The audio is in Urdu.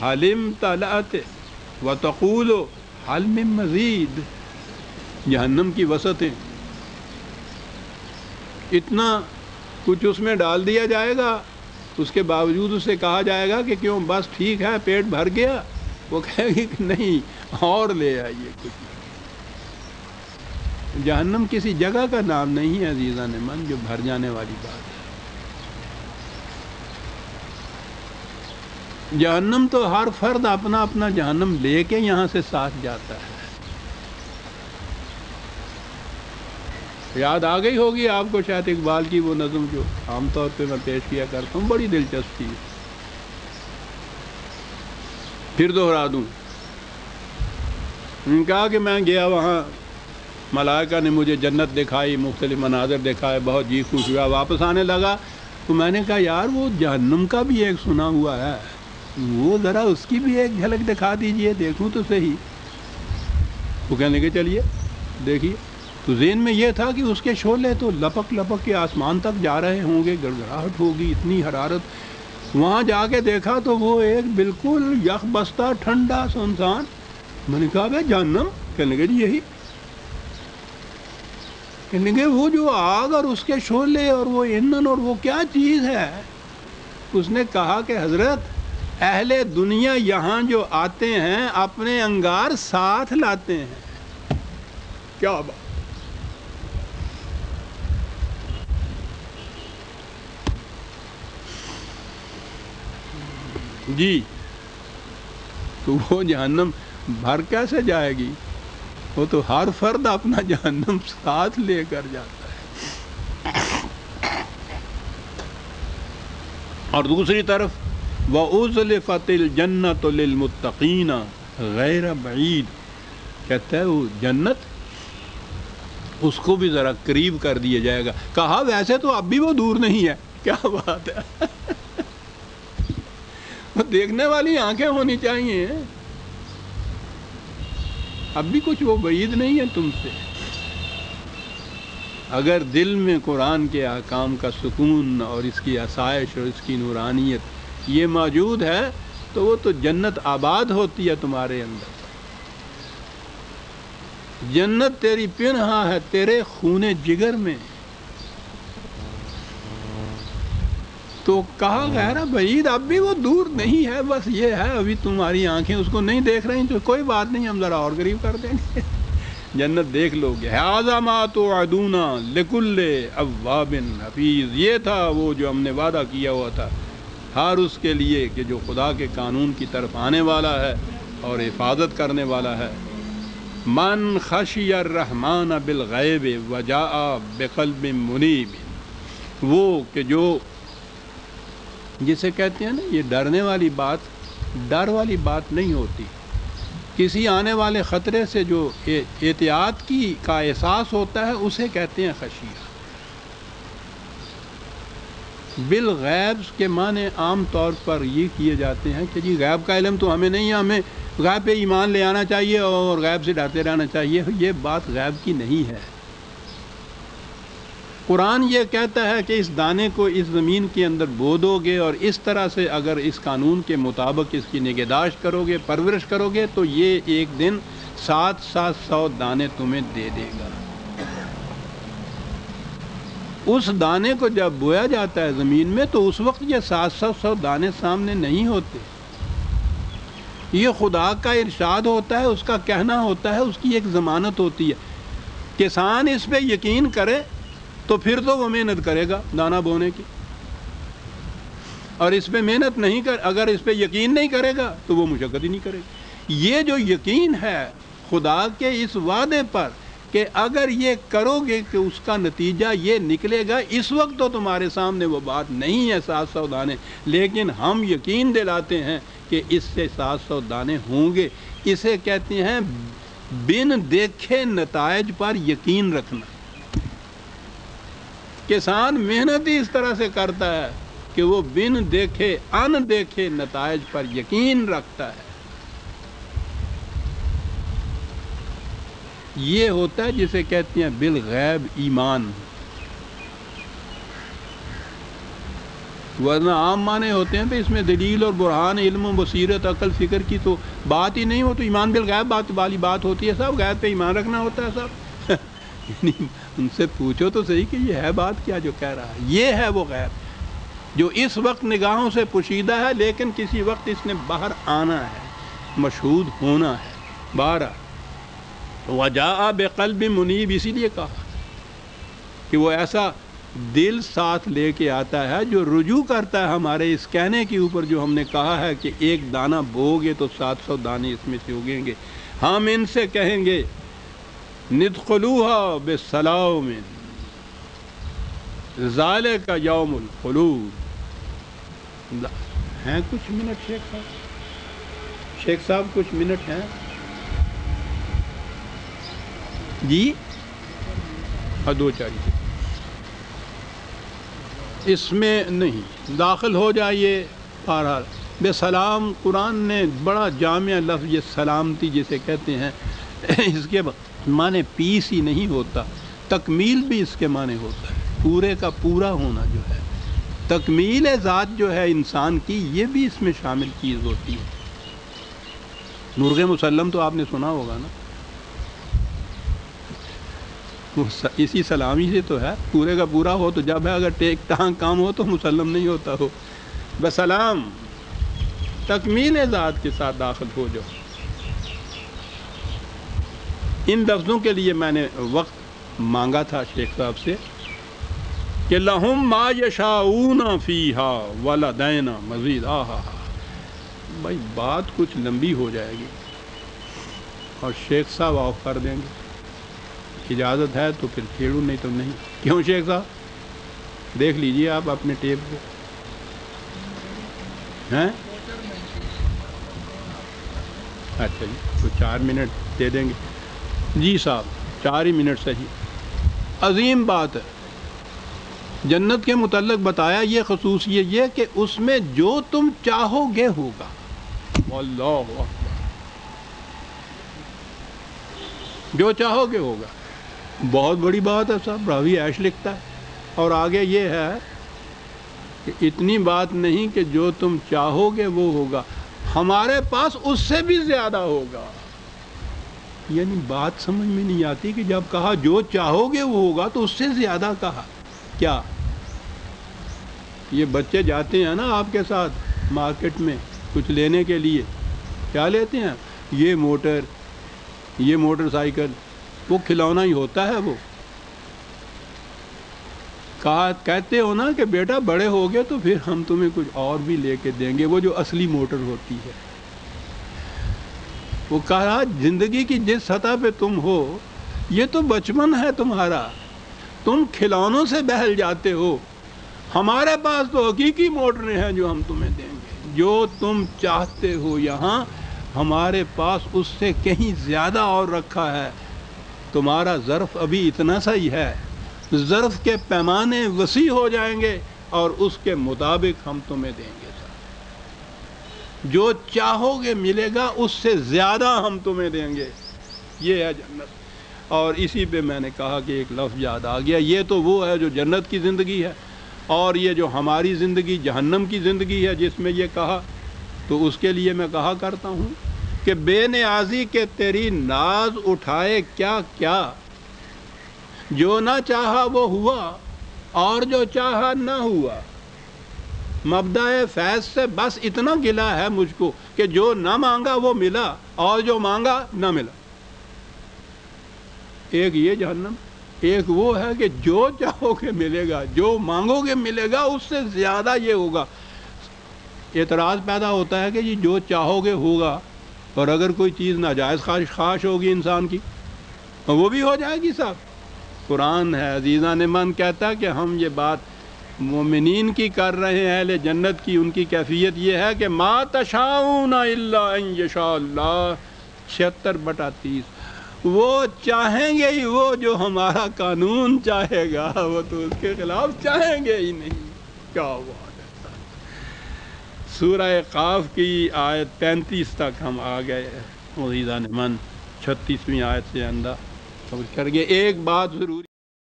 حلم طلعت وتقول حل من مزید. جہنم کی وسعتیں، اتنا کچھ اس میں ڈال دیا جائے گا، اس کے باوجود اسے کہا جائے گا کہ کیوں بس ٹھیک ہے پیٹ بھر گیا، وہ کہے گی کہ نہیں اور لے آئیے کچھ. جہنم کسی جگہ کا نام نہیں ہے عزیزان من جو بھر جانے والی بات ہے. جہنم تو ہر فرد اپنا اپنا جہنم لے کے یہاں سے ساتھ جاتا ہے. یاد آ گئی ہوگی آپ کو شاید اقبال کی وہ نظم جو عام طور پہ میں پیش کیا کرتا ہوں، بڑی دلچسپ تھی. پھر دوہرا دوں. انہوں نے کہا کہ میں گیا وہاں، ملائکہ نے مجھے جنت دکھائی، مختلف مناظر دکھائے، بہت جی خوش ہوا. واپس آنے لگا تو میں نے کہا یار وہ جہنم کا بھی ایک سنا ہوا ہے، وہ ذرا اس کی بھی ایک جھلک دکھا دیجئے دیکھوں تو صحیح. وہ کہنے کے چلیے دیکھیے. تو ذہن میں یہ تھا کہ اس کے شعلے تو لپک لپک کے آسمان تک جا رہے ہوں گے، گڑگڑاہٹ ہوگی، اتنی حرارت. وہاں جا کے دیکھا تو وہ ایک بالکل یخ بستہ ٹھنڈا سنسان. میں نے کہا بھائی جہنم؟ کہنے لگے جی یہی. کہنے لگے وہ جو آگ اور اس کے شعلے اور وہ ایندھن اور وہ کیا چیز ہے؟ اس نے کہا کہ حضرت اہل دنیا یہاں جو آتے ہیں اپنے انگار ساتھ لاتے ہیں. کیا بات! جی تو وہ جہنم بھر کیسے جائے گی؟ وہ تو ہر فرد اپنا جہنم ساتھ لے کر جاتا ہے. اور دوسری طرف وَأُزْلِفَتِ الْجَنَّةُ لِلْمُتَّقِينَ غَيْرَ بَعِيدٍ، کہتا ہے وہ جنت اس کو بھی ذرا قریب کر دیا جائے گا. کہا ویسے تو اب بھی وہ دور نہیں ہے. کیا بات ہے! دیکھنے والی آنکھیں ہونی چاہیے. اب بھی کچھ وہ بعید نہیں ہے تم سے. اگر دل میں قرآن کے احکام کا سکون اور اس کی آسائش اور اس کی نورانیت یہ موجود ہے تو وہ تو جنت آباد ہوتی ہے تمہارے اندر. جنت تیری پنہاں ہے تیرے خون جگر میں. تو کہا غیر بعید، اب بھی وہ دور نہیں ہے، بس یہ ہے ابھی تمہاری آنکھیں اس کو نہیں دیکھ رہی تو کوئی بات نہیں، ہم ذرا اور قریب کر دیں گے. جنت دیکھ لو گے. ھذا ما توعدون لکل اواب حفیظ، یہ تھا وہ جو ہم نے وعدہ کیا ہوا تھا ہر اس کے لیے کہ جو خدا کے قانون کی طرف آنے والا ہے اور حفاظت کرنے والا ہے. من خشی الرحمن بالغیب وجاء بقلب منیب، وہ کہ جو جسے کہتے ہیں نا یہ ڈرنے والی بات ڈر والی بات نہیں ہوتی. کسی آنے والے خطرے سے جو احتیاط کا احساس ہوتا ہے اسے کہتے ہیں خشیہ. بالغیب کے معنی عام طور پر یہ کیے جاتے ہیں کہ جی غیب کا علم تو ہمیں نہیں ہے، ہمیں غیب پہ ایمان لے آنا چاہیے اور غیب سے ڈرتے رہنا چاہیے. یہ بات غیب کی نہیں ہے. قرآن یہ کہتا ہے کہ اس دانے کو اس زمین کے اندر بو دو گے اور اس طرح سے اگر اس قانون کے مطابق اس کی نگہداشت کرو گے، پرورش کرو گے تو یہ ایک دن 700 دانے تمہیں دے دے گا. اس دانے کو جب بویا جاتا ہے زمین میں تو اس وقت یہ 700 دانے سامنے نہیں ہوتے. یہ خدا کا ارشاد ہوتا ہے، اس کا کہنا ہوتا ہے، اس کی ایک ضمانت ہوتی ہے. کسان اس پہ یقین کرے تو پھر تو وہ محنت کرے گا دانا بونے کی، اور اس پہ محنت نہیں اگر اس پہ یقین نہیں کرے گا تو وہ مشقت ہی نہیں کرے گا. یہ جو یقین ہے خدا کے اس وعدے پر کہ اگر یہ کرو گے کہ اس کا نتیجہ یہ نکلے گا، اس وقت تو تمہارے سامنے وہ بات نہیں ہے 700 دانے، لیکن ہم یقین دلاتے ہیں کہ اس سے 700 دانے ہوں گے. اسے کہتے ہیں بن دیکھے نتائج پر یقین رکھنا. کسان محنت ہی اس طرح سے کرتا ہے کہ وہ بن دیکھے ان دیکھے نتائج پر یقین رکھتا ہے. یہ ہوتا ہے جسے کہتے ہیں بالغیب ایمان. ورنہ عام معنی ہوتے ہیں پہ اس میں دلیل اور برہان، علم و بصیرت، عقل، فکر کی تو بات ہی نہیں ہو، تو ایمان بالغیب بات والی بات ہوتی ہے صاحب، غیب پہ ایمان رکھنا ہوتا ہے صاحب یعنی ان سے پوچھو تو صحیح کہ یہ ہے بات کیا جو کہہ رہا ہے، یہ ہے وہ غیب جو اس وقت نگاہوں سے پوشیدہ ہے، لیکن کسی وقت اس نے باہر آنا ہے، مشہود ہونا ہے باہر۔ وجاء بقلب منیب، اسی لیے کہا کہ وہ ایسا دل ساتھ لے کے آتا ہے جو رجوع کرتا ہے ہمارے اس کہنے کے اوپر جو ہم نے کہا ہے کہ ایک دانہ بوگے تو 700 دانے اس میں سے اگیں گے۔ ہم ان سے کہیں گے ندخلوها بالسلام ذالک یوم الخلود۔ ہیں کچھ منٹ شیخ صاحب؟ شیخ صاحب کچھ منٹ ہیں جی؟ ہاں، 2-4 اس میں نہیں داخل ہو جائیے۔ بہرحال بے سلام قرآن نے بڑا جامع لفظ یہ سلامتی جسے کہتے ہیں اس کے معنی پیس ہی نہیں ہوتا، تکمیل بھی اس کے معنی ہوتا ہے، پورے کا پورا ہونا جو ہے، تکمیل ذات جو ہے انسان کی، یہ بھی اس میں شامل چیز ہوتی ہے۔ مرغ مسلم تو آپ نے سنا ہوگا نا، اسی سلامی سے تو ہے، پورے کا پورا ہو تو جب ہے، اگر ٹیک ٹانگ کام ہو تو مسلم نہیں ہوتا ہو۔ بسلام تکمیل ذات کے ساتھ داخل ہو جاؤ۔ ان لفظوں کے لیے میں نے وقت مانگا تھا شیخ صاحب سے کہ لہم ما یشاؤون فیہا ولدینا مزید۔ بھائی بات کچھ لمبی ہو جائے گی اور شیخ صاحب آف کر دیں گے، اجازت ہے تو پھر چھیڑوں، نہیں تو نہیں۔ کیوں شیخ صاحب؟ دیکھ لیجئے آپ اپنے ٹیپ کو ہیں۔ اچھا جی، تو 4 منٹ دے دیں گے جی صاحب، 4 ہی منٹ صحیح۔ عظیم بات ہے، جنت کے متعلق بتایا یہ خصوصیت یہ کہ اس میں جو تم چاہو گے ہوگا۔ اللہ اکبر، جو چاہو گے ہوگا، بہت بڑی بات ہے صاحب۔ راوی عیش لکھتا ہے اور آگے یہ ہے کہ اتنی بات نہیں کہ جو تم چاہو گے وہ ہوگا، ہمارے پاس اس سے بھی زیادہ ہوگا۔ یعنی بات سمجھ میں نہیں آتی کہ جب کہا جو چاہو گے وہ ہوگا تو اس سے زیادہ کہا کیا؟ یہ بچے جاتے ہیں نا آپ کے ساتھ مارکیٹ میں کچھ لینے کے لیے، کیا لیتے ہیں؟ یہ موٹر، یہ موٹر سائیکل، وہ کھلونا ہی ہوتا ہے۔ وہ کہتے ہو نا کہ بیٹا بڑے ہو گئے تو پھر ہم تمہیں کچھ اور بھی لے کے دیں گے، وہ جو اصلی موٹر ہوتی ہے۔ وہ کہا زندگی کی جس سطح پہ تم ہو یہ تو بچپن ہے تمہارا، تم کھلونوں سے بہل جاتے ہو، ہمارے پاس تو حقیقی موٹریں ہیں جو ہم تمہیں دیں گے، جو تم چاہتے ہو یہاں ہمارے پاس اس سے کہیں زیادہ اور رکھا ہے۔ تمہارا ظرف ابھی اتنا سا ہی ہے، ظرف کے پیمانے وسیع ہو جائیں گے اور اس کے مطابق ہم تمہیں دیں گے۔ جو چاہو گے ملے گا، اس سے زیادہ ہم تمہیں دیں گے۔ یہ ہے جنت۔ اور اسی پہ میں نے کہا کہ ایک لفظ یاد آ گیا، یہ تو وہ ہے جو جنت کی زندگی ہے، اور یہ جو ہماری زندگی جہنم کی زندگی ہے جس میں یہ کہا، تو اس کے لیے میں کہا کرتا ہوں کہ بے نیازی کے تیری ناز اٹھائے کیا کیا، جو نہ چاہا وہ ہوا اور جو چاہا نہ ہوا۔ مبدأ فیض سے بس اتنا گلا ہے مجھ کو کہ جو نہ مانگا وہ ملا اور جو مانگا نہ ملا۔ ایک یہ جہنم، ایک وہ ہے کہ جو چاہو گے ملے گا، جو مانگو گے ملے گا، اس سے زیادہ یہ ہوگا۔ اعتراض پیدا ہوتا ہے کہ جی جو چاہو گے ہوگا، اور اگر کوئی چیز ناجائز خواہش ہوگی انسان کی وہ بھی ہو جائے گی صاحب۔ قرآن ہے عزیزان من کہتا ہے کہ ہم یہ بات مومنین کی کر رہے ہیں، اہل جنت کی، ان کی کیفیت یہ ہے کہ ما تشاؤون الا ان یشاء اللہ، 76/30۔ وہ چاہیں گے ہی وہ جو ہمارا قانون چاہے گا، وہ تو اس کے خلاف چاہیں گے ہی نہیں۔ کیا بات ہے! سورہ قاف کی آیت 35 تک ہم آ گئے عزیزان من، 36ویں آیت سے اندازہ کر کے ایک بات ضروری